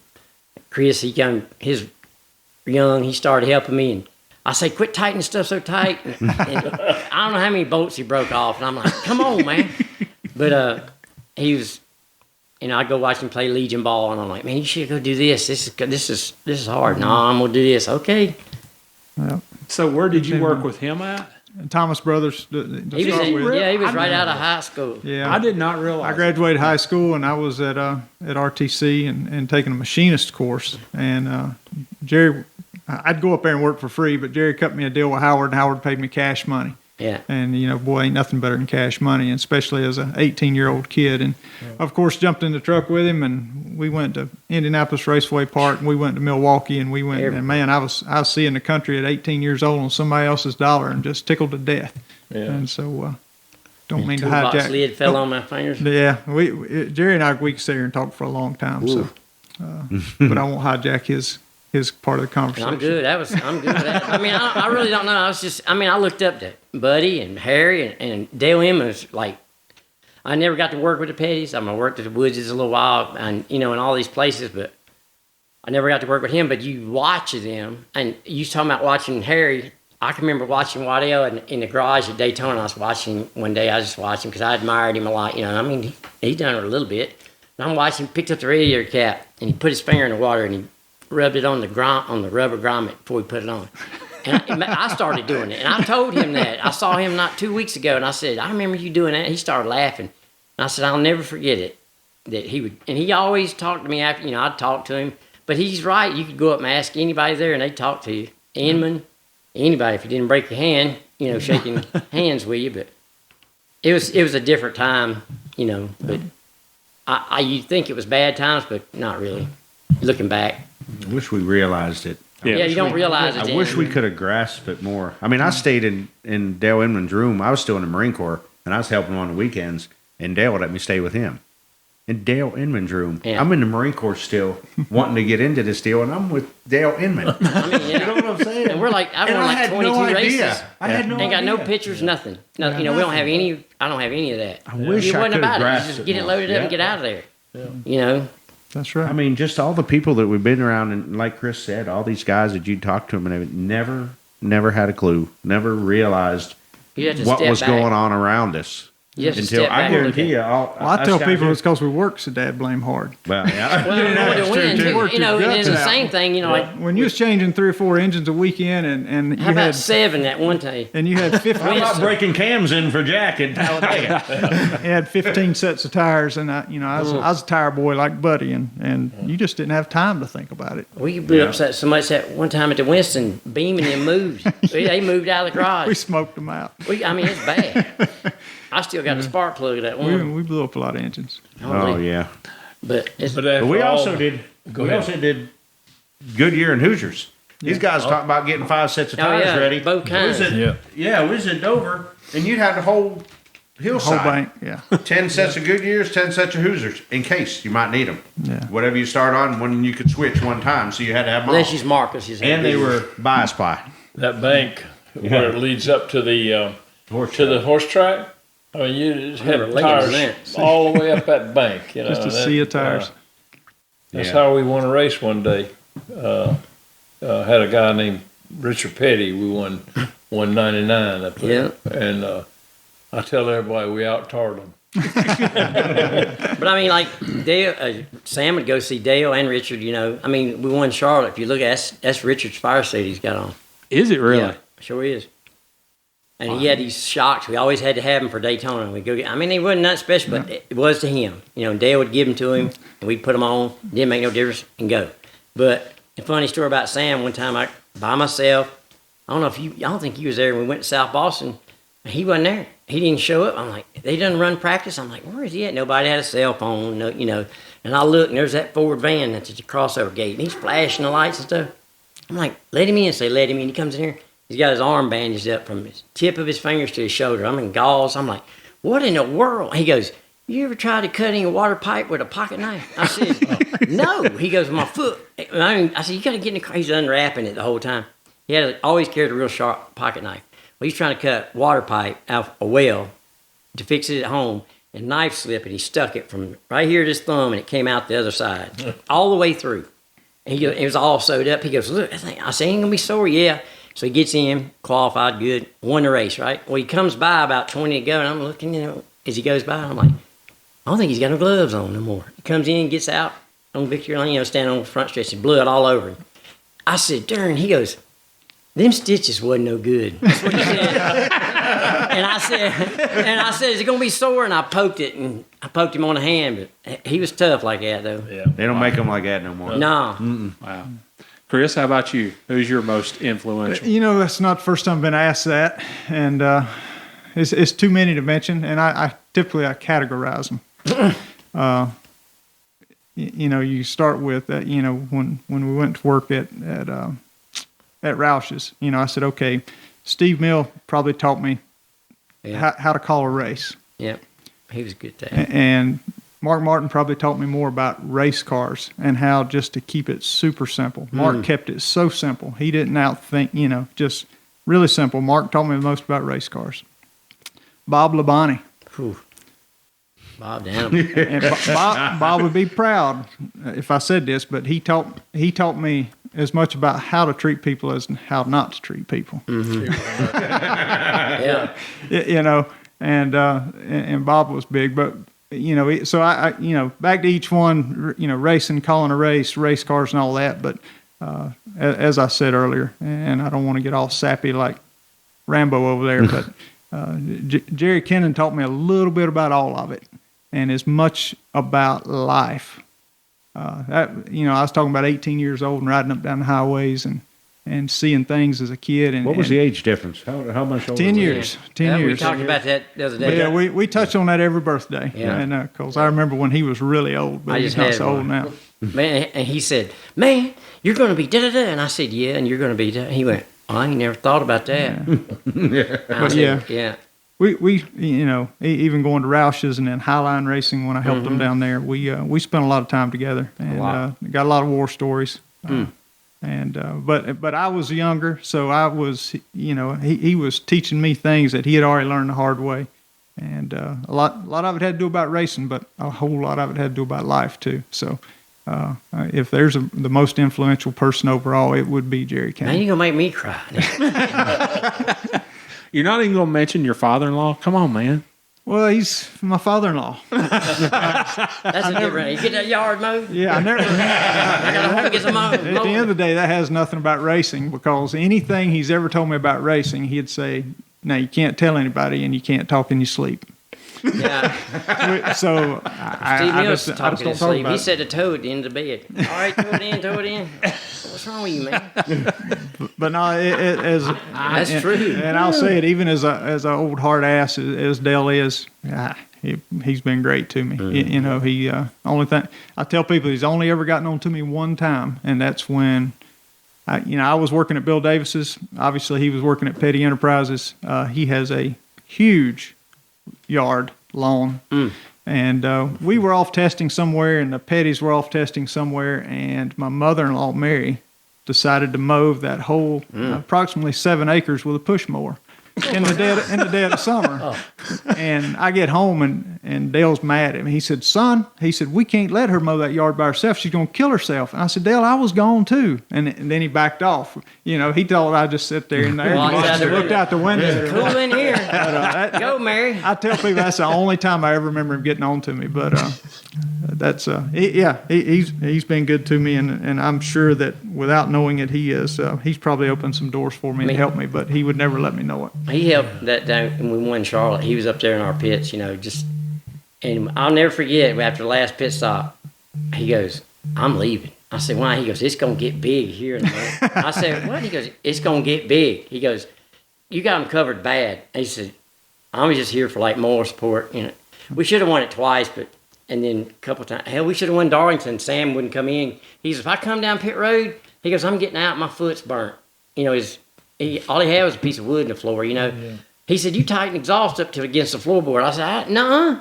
Chris, his young, he started helping me, and I say, "Quit tightening stuff so tight." And I don't know how many bolts he broke off, and I'm like, "Come on, man!" But he was. You know, I go watch him play Legion ball, and I'm like, "Man, you should go do this. This is hard." "No, I'm gonna do this." "Okay." Yeah. So where did you work with him at? And Thomas Brothers. He was right out of high school. Yeah. I did not realize. I graduated high school, and I was at RTC and taking a machinist course. And Jerry, I'd go up there and work for free, but Jerry cut me a deal with Howard, and Howard paid me cash money. Yeah. And, you know, boy, ain't nothing better than cash money, and especially as an 18-year-old kid. And, of course, jumped in the truck with him, and we went to Indianapolis Raceway Park, and we went to Milwaukee, and we went, and, man, I was seeing the country at 18 years old on somebody else's dollar and just tickled to death. Yeah. And so, don't mean to hijack. Lid fell on my fingers. Yeah. Jerry and we could sit here and talk for a long time, so, but I won't hijack his part of the conversation. I'm good. I'm good with that. I mean, I really don't know. I looked up to Buddy and Harry and Dale Emmon was like, I never got to work with the Petties. I worked at the Woodses a little while, and you know, in all these places, but I never got to work with him. But you watch them, and you talking about watching Harry. I can remember watching Waddell in the garage at Daytona. I was watching one day. I just watched him because I admired him a lot. You know, I mean, he done it a little bit. And I'm watching. Picked up the radiator cap, and he put his finger in the water, and he rubbed it on the rubber grommet before he put it on. And I started doing it, and I told him that. I saw him not 2 weeks ago, and I said, "I remember you doing that." He started laughing. And I said, "I'll never forget it." That he would, and he always talked to me after, you know, I'd talk to him. But he's right. You could go up and ask anybody there, and they'd talk to you. Inman, anybody, if you didn't break your hand, you know, shaking hands with you. But it was a different time, you know. But you'd think it was bad times, but not really. Looking back. I wish we realized it. Yeah, you don't realize it. I wish we could have grasped it more. I mean, I stayed in Dale Inman's room. I was still in the Marine Corps, and I was helping him on the weekends, and Dale let me stay with him. In Dale Inman's room. Yeah. I'm in the Marine Corps still, wanting to get into this deal, and I'm with Dale Inman. I mean, yeah. You know what I'm saying? And we're like, I've won like 22 races. I had no idea. Ain't got no pictures, nothing. No, you know, we don't have any. I don't have any of that. I wish I could have grasped it. You just get it loaded up and get out of there. Yeah. You know. That's right. I mean, just all the people that we've been around, and like Chris said, all these guys that you talked to them, and they never had a clue, never realized what was going on around us. Until I guarantee you, I tell people it's because we work so dad blame hard. Well, yeah. You know, it's the same thing. You know, like when you was changing 3 or 4 engines a weekend, and you how about had 7 that one time, and you had 15. I'm not breaking cams in for Jack in Talladega. You had 15 sets of tires, and I was a tire boy like Buddy, and you just didn't have time to think about it. We blew up so much that one time at the Winston, Beam and them moved. They moved out of the garage. We smoked them out. I mean, it's bad. I still got the spark plug of that one. We blew up a lot of engines. Oh yeah. But it's, But we also did. Go We ahead. also did Goodyear and Hoosiers. These guys talking about getting 5 sets of Oh, tires yeah, ready. both kinds. Yeah, we was at Dover, and you'd have the whole hillside. Whole bank, yeah. 10 sets of Goodyears, 10 sets of Hoosiers, in case you might need them. Yeah. Whatever you start on, when you could switch one time, so you had to have them all. unless she's Marcus. And they were bias ply. That bank where it leads up to the horse track. I mean, you just had Remember Lincoln tires all the way up that bank. You know, Just a sea of tires. That's Yeah. how we won a race one day. Had a guy named Richard Petty. We won 199 up there. Yeah. And I tell everybody we out-tarred them. But I mean, like Dale, Sam would go see Dale and Richard. You know, I mean, we won Charlotte. If you look at that's Richard's fire suit he's got on. Is it really? Yeah, sure is. And he had these shocks. We always had to have them for Daytona. We go get. I mean, they wasn't nothing special, but it was to him. You know, Dale would give them to him, and we'd put them on. Didn't make no difference, and go. But a funny story about Sam. One time, I by myself. I don't think you was there. We went to South Boston. And he wasn't there. He didn't show up. I'm like, they done run practice. I'm like, where is he at? Nobody had a cell phone. No, you know. And I look, and there's that Ford van that's at the crossover gate, and he's flashing the lights and stuff. I'm like, let him in. Say, let him in. He comes in here. He's got his arm bandaged up from his tip of his fingers to his shoulder. I'm in gauze. I'm like, what in the world? He goes, you ever tried to cutting a water pipe with a pocket knife? I said, no. He goes, my foot. I said, you got to get in the car. He's unwrapping it the whole time. He always carried a real sharp pocket knife. Well, he's trying to cut water pipe out a well to fix it at home, and knife slipped, and he stuck it from right here to his thumb, and it came out the other side, all the way through. And it was all sewed up. He goes, look, I said, ain't gonna be sore, yeah. So he gets in, qualified, good, won the race, right? Well, he comes by about 20 to go, and I'm looking, you know, as he goes by, I'm like, I don't think he's got no gloves on no more. He comes in, gets out on Victory Lane, you know, standing on the front stretch, and blood all over him. I said, darn, he goes, them stitches wasn't no good. That's what he said. and I said, is it gonna be sore? And I poked it, and I poked him on the hand, but he was tough like that, though. Yeah. They don't make them like that no more. No. Wow. Chris, how about you? Who's your most influential? You know, that's not the first time I've been asked that, and it's too many to mention. And I typically categorize them. You know, you start with that. You know, when we went to work at Roush's, you know, I said, okay, Steve Mill probably taught me how to call a race. Yeah, he was good at that. And Mark Martin probably taught me more about race cars and how just to keep it super simple. Mark kept it so simple. He didn't outthink, you know, just really simple. Mark taught me the most about race cars. Bob Labonte. Whew. Bob Down. And Bob would be proud if I said this, but he taught me as much about how to treat people as how not to treat people. Yeah. You know, and Bob was big, but you know, so I you know, back to each one, you know, racing, calling a race cars and all that. But as I said earlier, and I don't want to get all sappy like Rambo over there, but Jerry Kennon taught me a little bit about all of it, and as much about life. You know, I was talking about 18 years old and riding up down the highways and seeing things as a kid. And What was the age difference? How much older? 10 were you? years. 10 Yeah, years. We talked about that the other But day. yeah, we touch on that every birthday. Yeah. And because I remember when he was really old, but I he's just not had so old one. now. Man, and he said, man, you're going to be da-da-da. And I said, yeah, and you're going to be da. He went, oh, I ain't never thought about that. I But said, yeah. We you know, even going to Roush's and then Highline Racing when I helped them down there, we spent a lot of time together and got a lot of war stories. And but I was younger, so I was, you know, he was teaching me things that he had already learned the hard way, and a lot of it had to do about racing, but a whole lot of it had to do about life too. So if there's the most influential person overall, it would be Jerry Man, Kennon. you're going to make me cry. You're not even going to mention your father-in-law? Come on, man. Well, he's my father-in-law. That's a different. You get that yard mowed? Yeah, I never. I got to hope it gets a mow. At the end of the day, that has nothing about racing, because anything he's ever told me about racing, he'd say, "Now you can't tell anybody, and you can't talk in your sleep." Yeah. So Steve I Mills just talking don't to talk sleep. about He it. said the toe at the end of the bed. All right, throw it in, throw it in. What's wrong with you, man? But no, That's true. And I'll say it, even as a old hard ass as Dale is, he's been great to me. Mm-hmm. Only thing I tell people, he's only ever gotten on to me one time, and that's when I was working at Bill Davis's. Obviously, he was working at Petty Enterprises. He has a huge yard lawn. And we were off testing somewhere, and the Petties were off testing somewhere, and my mother-in-law, Mary, decided to mow that whole approximately 7 acres with a push mower in the dead of summer. And I get home, and Dale's mad at me. He said, son, we can't let her mow that yard by herself. She's going to kill herself. And I said, Dale, I was gone too. And then he backed off. He thought I'd just sit there and looked out the window. Cool in here. Go, Mary. I tell people that's the only time I ever remember him getting on to me. But he's been good to me, and I'm sure that without knowing it, he's probably opened some doors for me and helped me, but he would never let me know it. He helped that day when we won Charlotte. He was up there in our pits, and I'll never forget, after the last pit stop, he goes, I'm leaving. I said, why? He goes, it's going to get big here in a minute. I said, what? He goes, it's going to get big. He goes, you got them covered bad. He said, I'm just here for like moral support. We should have won it twice, and then a couple times. Hell, we should have won Darlington. Sam wouldn't come in. He says, if I come down pit road, he goes, I'm getting out. My foot's burnt. All he had was a piece of wood in the floor, Yeah. He said, you tighten exhaust up to against the floorboard. I said, nuh-uh.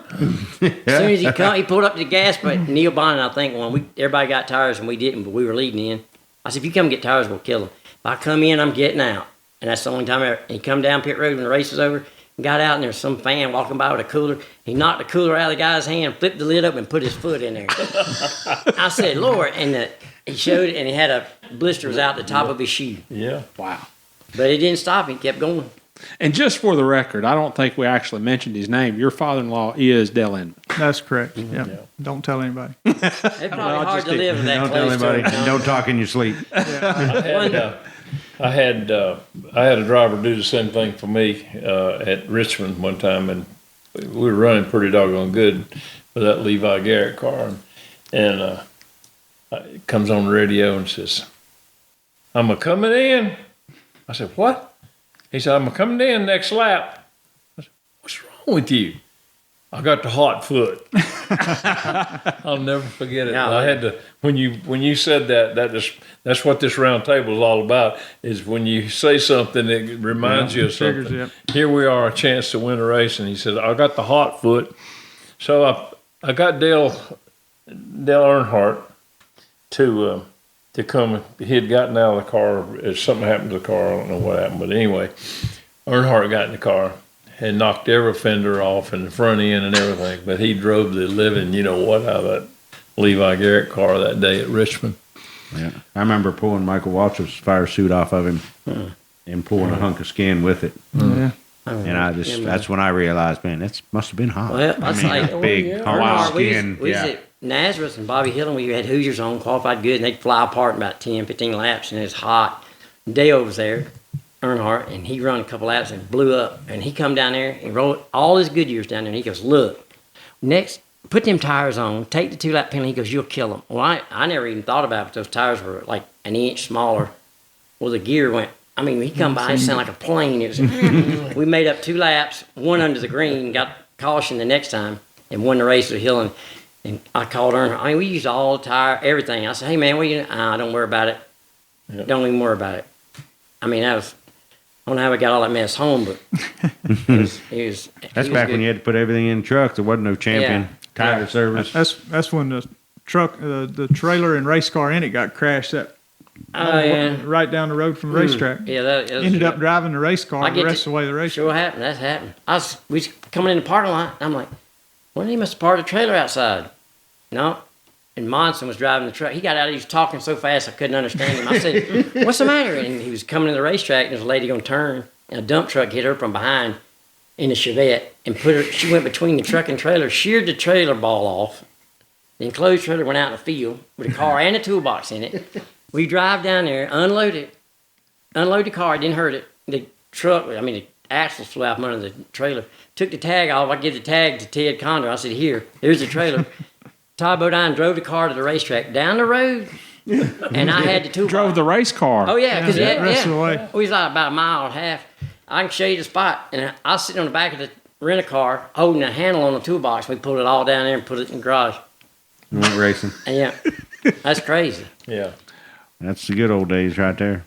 As soon as he pulled up to the gas, but Neil Bonnet, I think, everybody got tires and we didn't, but we were leading in. I said, if you come get tires, we'll kill them. If I come in, I'm getting out. And that's the only time ever. He come down pit road when the race was over, and got out, and there was some fan walking by with a cooler. He knocked the cooler out of the guy's hand, flipped the lid up, and put his foot in there. I said, Lord. And he showed it, and he had a blister was out the top of his shoe. Yeah. Wow. But it didn't stop him. He kept going. And just for the record, I don't think we actually mentioned his name. Your father-in-law is Dale Inman. That's correct. Yeah. Don't tell anybody. It's probably hard to live with that Don't tell close anybody. to it. Don't talk in your sleep. I had a driver do the same thing for me at Richmond one time, and we were running pretty doggone good with that Levi Garrett car, and it comes on the radio and says, I'm a-coming in. I said, what? He said, I'm coming in next lap. I said, what's wrong with you? I got the hot foot. I'll never forget it. No. I had to when you said that's what this round table is all about, is when you say something that reminds you of something. Triggers, Here we are, a chance to win a race, and he said, I got the hot foot. So I got Dale Earnhardt to come. He had gotten out of the car. Something happened to the car. I don't know what happened, but anyway, Earnhardt got in the car and knocked every fender off in the front end and everything. But he drove the living, out of that Levi Garrett car that day at Richmond. Yeah, I remember pulling Michael Waltrip's fire suit off of him and pulling a hunk of skin with it. Yeah. And that's when I realized, man, that must have been hot. Well, that's like big hard skin. We was at Nazareth and Bobby Hill, and we had Hoosiers on, qualified good, and they'd fly apart in about 10, 15 laps, and it was hot. Dale was there, Earnhardt, and he run a couple laps and blew up. And he come down there and rolled all his Goodyears down there, and he goes, look, next, put them tires on, take the 2-lap penalty. He goes, you'll kill them. Well, I never even thought about it, but those tires were like an inch smaller. Well, the gear went, he come by, it sounded like a plane. It was, we made up 2 laps, one under the green, got caution the next time, and won the race with Hill. And I called Earnhardt. We used all the tire, everything. I said, hey, man, what you doing? Don't worry about it. Yep. Don't even worry about it. I don't know how we got all that mess home, but That's back when you had to put everything in the truck. There wasn't no champion tire service. That's when the truck, the trailer and race car in it got crashed. Right down the road from the racetrack. Yeah, that ended up driving the race car the rest of the way to the race. Sure happened. That's happened. We was coming in the parking lot. And I'm like, well, he must have parked the trailer outside. No. And Monson was driving the truck. He got out. He was talking so fast I couldn't understand him. I said, what's the matter? And he was coming to the racetrack, and there's a lady going to turn, and a dump truck hit her from behind in a Chevette and she went between the truck and trailer, sheared the trailer ball off. The enclosed trailer went out in the field with a car and a toolbox in it. We drive down there, unload the car, it didn't hurt it. The truck, the axles flew out from under the trailer. Took the tag off. I give the tag to Ted Condor. I said, here's the trailer. Todd Bodine drove the car to the racetrack, down the road, and I had the toolbox. Drove the race car. Oh yeah, because Yeah, the rest of the way. we was like about a mile and a half. I can show you the spot, and I was sitting on the back of the rent-a-car holding a handle on the toolbox. We pulled it all down there and put it in the garage. We went racing. And yeah, that's crazy. Yeah. That's the good old days right there.